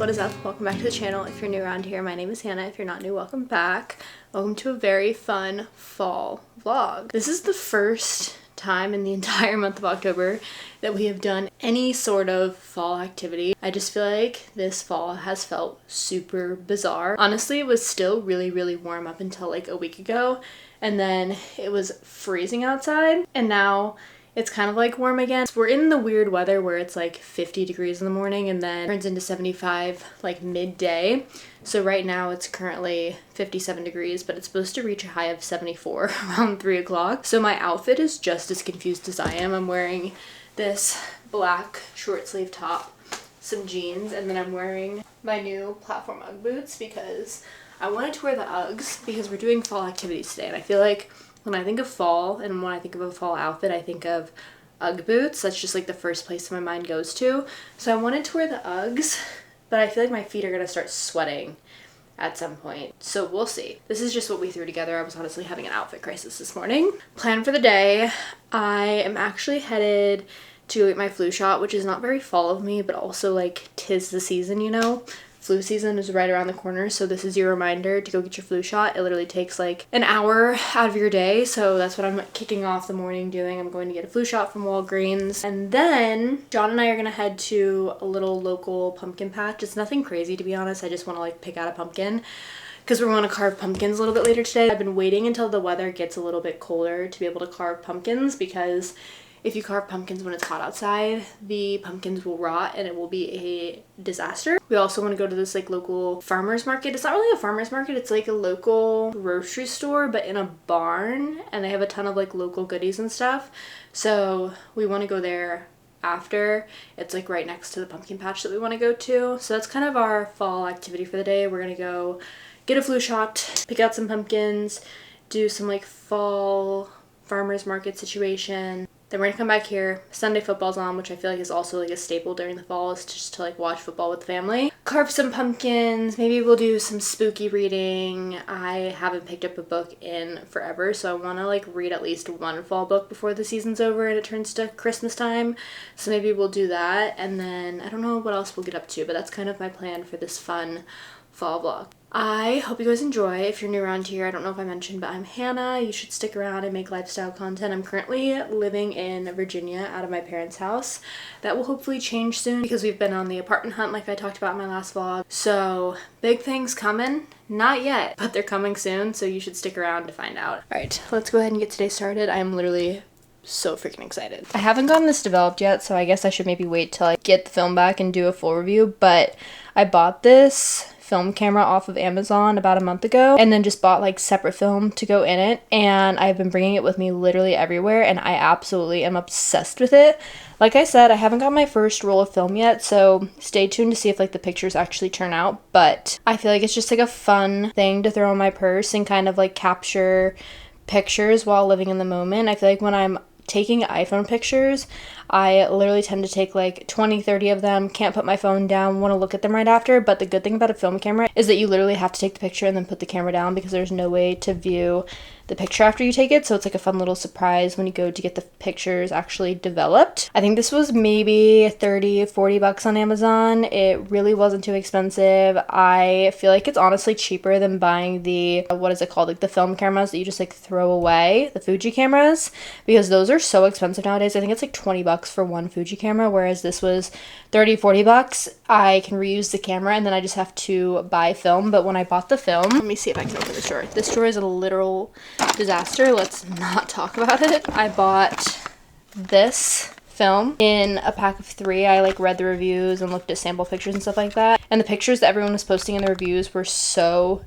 what is up? Welcome back to the channel. If you're new around here, my name is Hannah. If you're not new, welcome back. Welcome to a very fun fall vlog. This is the first time in the entire month of October that we have done any sort of fall activity. I just feel like this fall has felt super bizarre. Honestly, it was still really warm up until like a week ago, and then it was freezing outside, and now it's kind of like warm again. We're in the weird weather where it's like 50 degrees in the morning and then turns into 75 like midday. So right now it's currently 57 degrees, but it's supposed to reach a high of 74 around 3 o'clock. So my outfit is just as confused as I am. I'm wearing this black short sleeve top, some jeans, and then I'm wearing my new platform Ugg boots because I wanted to wear the Uggs because we're doing fall activities today, and I feel like when I think of fall and when I think of a fall outfit, I think of Ugg boots. That's just like the first place my mind goes to. So I wanted to wear the Uggs, but I feel like my feet are gonna start sweating at some point. So we'll see. This is just what we threw together. I was honestly having an outfit crisis this morning. Plan for the day. I am actually headed to go get my flu shot, which is not very fall of me, but also like 'tis the season, you know? Flu season is right around the corner, so this is your reminder to go get your flu shot. It literally takes like an hour out of your day, so that's what I'm kicking off the morning doing. I'm going to get a flu shot from Walgreens, and then John and I are gonna head to a little local pumpkin patch. It's nothing crazy, to be honest. I just want to like pick out a pumpkin because we're going to carve pumpkins a little bit later today. I've been waiting until the weather gets a little bit colder to be able to carve pumpkins, because if you carve pumpkins when it's hot outside, the pumpkins will rot and it will be a disaster. We also want to go to this like local farmer's market. It's not really a farmer's market, it's like a local grocery store but in a barn, and they have a ton of like local goodies and stuff. So we want to go there after. It's like right next to the pumpkin patch that we want to go to. So that's kind of our fall activity for the day. We're gonna go get a flu shot, pick out some pumpkins, do some like fall farmer's market situation. Then we're gonna come back here. Sunday football's on, which I feel like is also like a staple during the fall, is just to like watch football with the family. Carve some pumpkins. Maybe we'll do some spooky reading. I haven't picked up a book in forever, so I want to like read at least one fall book before the season's over and it turns to Christmas time. So maybe we'll do that, and then I don't know what else we'll get up to, but that's kind of my plan for this fun fall vlog. I hope you guys enjoy. If you're new around here, I don't know if I mentioned, but I'm Hannah. You should stick around and make lifestyle content. I'm currently living in Virginia out of my parents' house. That will hopefully change soon because we've been on the apartment hunt like I talked about in my last vlog. So big things coming. Not yet, but they're coming soon, so you should stick around to find out. All right, let's go ahead and get today started. I'm literally so freaking excited. I haven't gotten this developed yet, so I guess I should maybe wait till I get the film back and do a full review, but I bought this film camera off of Amazon about a month ago, and then just bought like separate film to go in it, and I've been bringing it with me literally everywhere, and I absolutely am obsessed with it. Like I said, I haven't got my first roll of film yet, so stay tuned to see if like the pictures actually turn out, but I feel like it's just like a fun thing to throw in my purse and kind of like capture pictures while living in the moment. I feel like when I'm taking iPhone pictures, I literally tend to take like 20-30 of them, can't put my phone down, want to look at them right after. But the good thing about a film camera is that you literally have to take the picture and then put the camera down, because there's no way to view the picture after you take it. So it's like a fun little surprise when you go to get the pictures actually developed. I think this was maybe 30-40 bucks on Amazon. It really wasn't too expensive. I feel like it's honestly cheaper than buying the, what is it called, like the film cameras that you just like throw away, the Fuji cameras, because those are so expensive nowadays. I think it's like 20 bucks for one Fuji camera, whereas this was 30-40 bucks. I can reuse the camera and then I just have to buy film. But when I bought the film, let me see if I can open this drawer. This drawer is a literal disaster. Let's not talk about it. I bought this film in a pack of 3. I like read the reviews and looked at sample pictures and stuff like that, and the pictures that everyone was posting in the reviews were so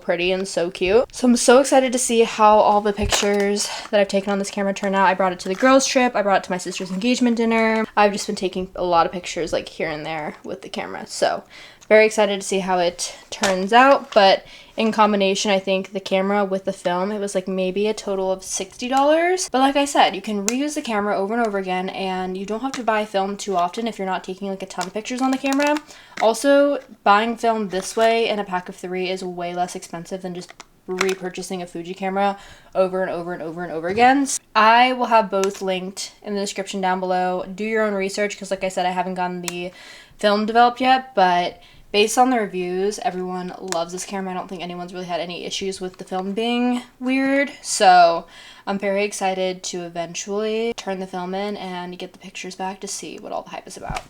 pretty and so cute. So I'm so excited to see how all the pictures that I've taken on this camera turn out. I brought it to the girls trip, I brought it to my sister's engagement dinner. I've just been taking a lot of pictures like here and there with the camera, so very excited to see how it turns out. But in combination, I think the camera with the film, it was like maybe a total of $60. But like I said, you can reuse the camera over and over again, and you don't have to buy film too often if you're not taking like a ton of pictures on the camera. Also, buying film this way in a pack of 3 is way less expensive than just repurchasing a Fuji camera over and over again. I will have both linked in the description down below. Do your own research, because like I said, I haven't gotten the film developed yet, but Based on the reviews, everyone loves this camera. I don't think anyone's really had any issues with the film being weird. So I'm very excited to eventually turn the film in and get the pictures back to see what all the hype is about.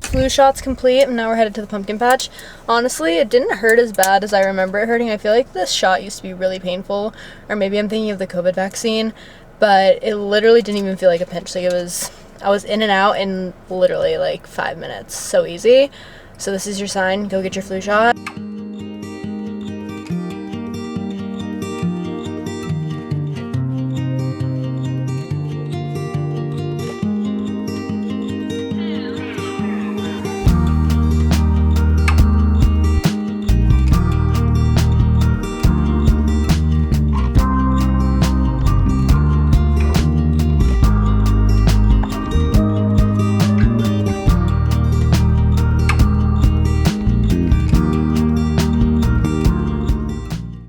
Flu shot's complete, and now we're headed to the pumpkin patch. Honestly, it didn't hurt as bad as I remember it hurting. I feel like this shot used to be really painful, or maybe I'm thinking of the COVID vaccine, but it literally didn't even feel like a pinch. Like I was in and out in literally like 5 minutes. So easy. So this is your sign. Go get your flu shot.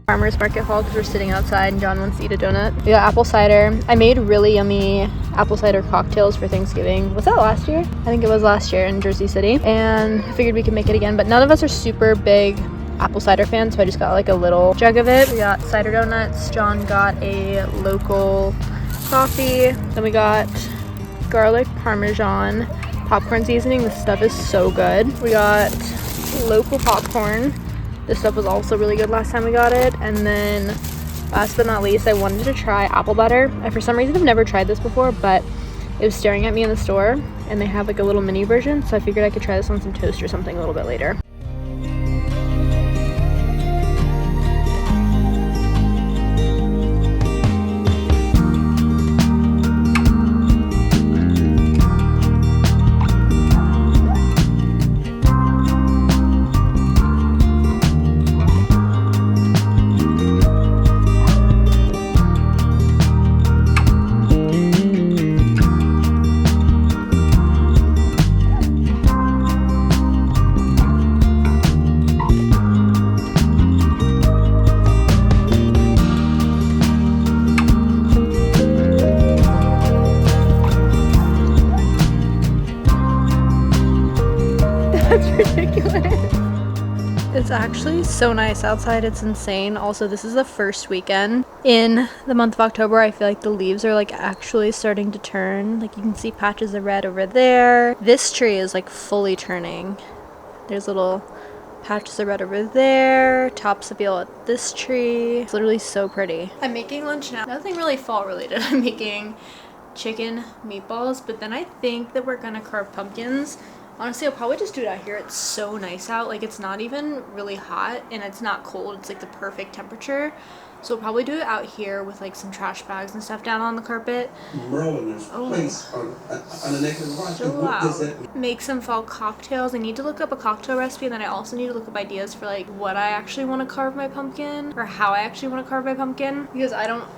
Farmers Market haul because we're sitting outside and John wants to eat a donut. We got apple cider. I made really yummy apple cider cocktails for Thanksgiving. Was that last year? I think it was last year in Jersey City. And I figured we could make it again, but none of us are super big apple cider fans, so I just got like a little jug of it. We got cider donuts. John got a local coffee. Then we got garlic parmesan popcorn seasoning. This stuff is so good. We got local popcorn. This stuff was also really good last time we got it. And then last but not least, I wanted to try apple butter. I, for some reason, have never tried this before, but it was staring at me in the store and they have like a little mini version. So I figured I could try this on some toast or something a little bit later. It's actually so nice outside. It's insane. Also, this is the first weekend in the month of October. I feel like the leaves are like actually starting to turn. Like you can see patches of red over there. This tree is like fully turning. There's little patches of red over there. Tops of yellow at this tree. It's literally so pretty. I'm making lunch now. Nothing really fall related. I'm making chicken meatballs, but then I think that we're gonna carve pumpkins. Honestly, I'll probably just do it out here. It's so nice out. Like, it's not even really hot and it's not cold. It's like the perfect temperature. So we'll probably do it out here with like some trash bags and stuff down on the carpet. Place on the neck of the watch. So loud. Make some fall cocktails. I need to look up a cocktail recipe, and then I also need to look up ideas for like what I actually want to carve my pumpkin, or how I actually want to carve my pumpkin, because I don't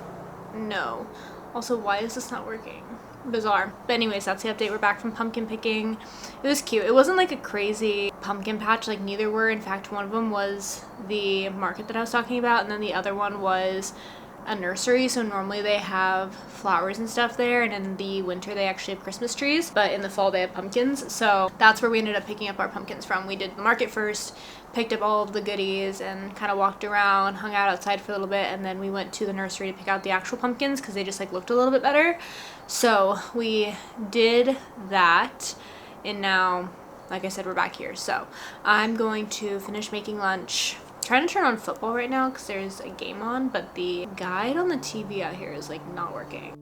know. Also, why is this not working? Bizarre. But anyways, that's the update. We're back from pumpkin picking. It was cute. It wasn't like a crazy pumpkin patch, like neither were. In fact, one of them was the market that I was talking about, and then the other one was a nursery. So normally they have flowers and stuff there, and in the winter they actually have Christmas trees, but in the fall they have pumpkins. So that's where we ended up picking up our pumpkins from. We did the market first, picked up all of the goodies, and kind of walked around, hung out outside for a little bit, and then we went to the nursery to pick out the actual pumpkins because they just like looked a little bit better. So we did that, and now, like I said, we're back here. So I'm going to finish making lunch. I'm trying to turn on football right now because there's a game on, but the guide on the TV out here is like not working.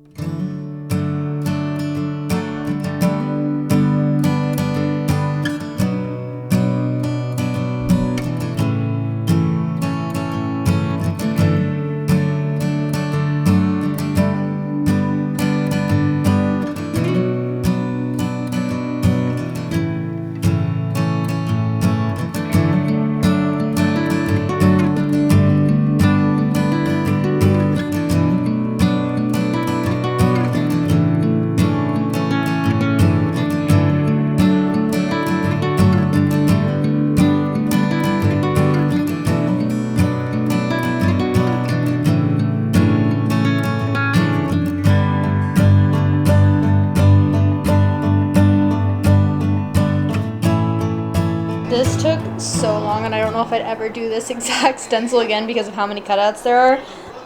so long, and I don't know if I'd ever do this exact stencil again because of how many cutouts there are,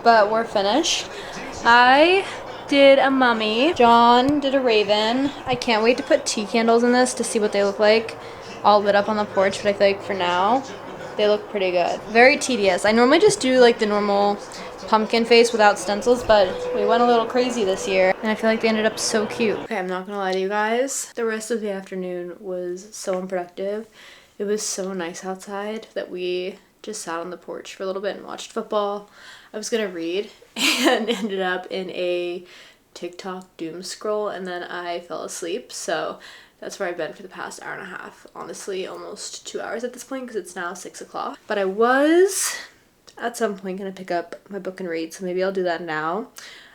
but we're finished. I did a mummy. John did a raven. I can't wait to put tea candles in this to see what they look like all lit up on the porch, but I feel like for now they look pretty good. Very tedious. I normally just do like the normal pumpkin face without stencils, but we went a little crazy this year and I feel like they ended up so cute. Okay, I'm not gonna lie to you guys. The rest of the afternoon was so unproductive. It was so nice outside that we just sat on the porch for a little bit and watched football. I was gonna read and ended up in a TikTok doom scroll, and then I fell asleep, so that's where I've been for the past hour and a half. Honestly, almost 2 hours at this point because it's now 6 o'clock. But I was at some point gonna pick up my book and read, so maybe I'll do that now.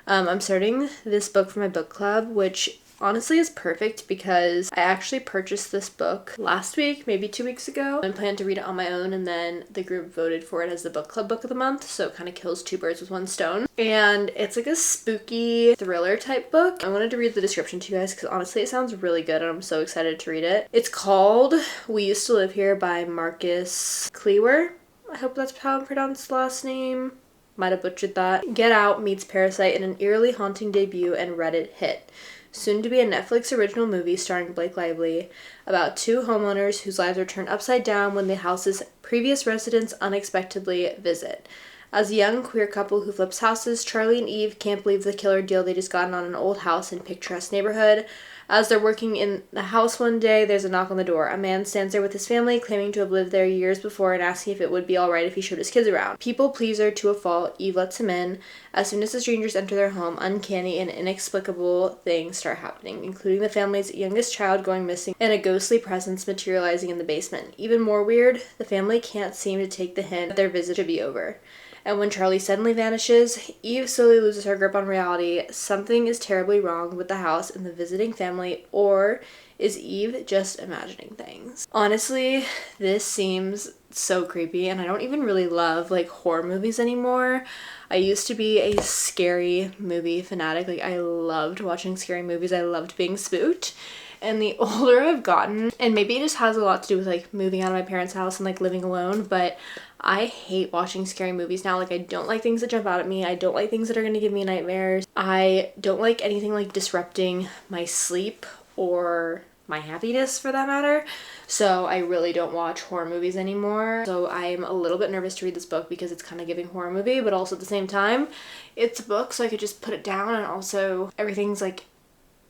I'm starting this book for my book club, which honestly is perfect because I actually purchased this book last week, maybe 2 weeks ago, and planned to read it on my own, and then the group voted for it as the book club book of the month, so it kind of kills two birds with one stone. And it's like a spooky thriller type book. I wanted to read the description to you guys because honestly it sounds really good and I'm so excited to read it. It's called We Used to Live Here by Marcus Klewer. I hope that's how I pronounce the last name. Might have butchered that. Get Out meets Parasite in an eerily haunting debut and Reddit hit. Soon to be a Netflix original movie starring Blake Lively about two homeowners whose lives are turned upside down when the house's previous residents unexpectedly visit. As a young queer couple who flips houses, Charlie and Eve can't believe the killer deal they just gotten on an old house in picturesque neighborhood. As they're working in the house one day, there's a knock on the door. A man stands there with his family, claiming to have lived there years before and asking if it would be alright if he showed his kids around. People pleaser to a fault, Eve lets him in. As soon as the strangers enter their home, uncanny and inexplicable things start happening, including the family's youngest child going missing and a ghostly presence materializing in the basement. Even more weird, the family can't seem to take the hint that their visit should be over. And when Charlie suddenly vanishes, Eve slowly loses her grip on reality. Something is terribly wrong with the house and the visiting family, or is Eve just imagining things? Honestly, this seems so creepy, and I don't even really love like horror movies anymore. I used to be a scary movie fanatic. Like I loved watching scary movies. I loved being spooked. And the older I've gotten, and maybe it just has a lot to do with like moving out of my parents' house and like living alone, but I hate watching scary movies now. Like I don't like things that jump out at me. I don't like things that are gonna give me nightmares. I don't like anything like disrupting my sleep or my happiness for that matter. So I really don't watch horror movies anymore. So I'm a little bit nervous to read this book because it's kind of giving horror movie, but also at the same time, it's a book so I could just put it down, and also everything's like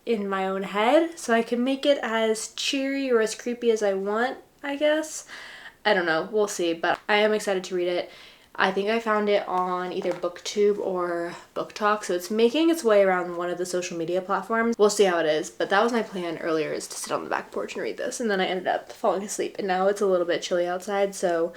in my own head, so I can make it as cheery or as creepy as I want, I guess. I don't know, we'll see, but I am excited to read it. I think I found it on either BookTube or BookTok, so it's making its way around one of the social media platforms. We'll see how it is, but that was my plan earlier, is to sit on the back porch and read this, and then I ended up falling asleep, and now it's a little bit chilly outside, so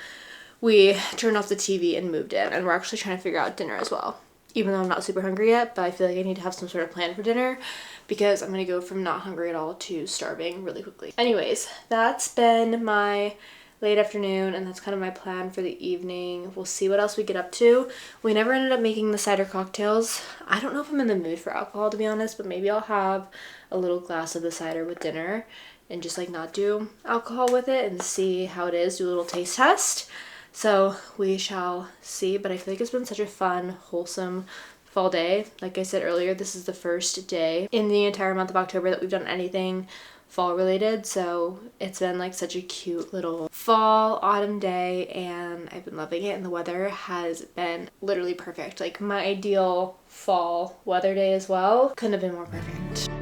we turned off the TV and moved in, and we're actually trying to figure out dinner as well. Even though I'm not super hungry yet, but I feel like I need to have some sort of plan for dinner because I'm gonna go from not hungry at all to starving really quickly. Anyways, that's been my late afternoon, and that's kind of my plan for the evening. We'll see what else we get up to. We never ended up making the cider cocktails. I don't know if I'm in the mood for alcohol, to be honest, but maybe I'll have a little glass of the cider with dinner and just like not do alcohol with it and see how it is, do a little taste test. So we shall see, but I feel like it's been such a fun, wholesome fall day. Like I said earlier, this is the first day in the entire month of October that we've done anything fall related, so it's been like such a cute little fall autumn day, and I've been loving it, and the weather has been literally perfect. Like my ideal fall weather day as well. Couldn't have been more perfect.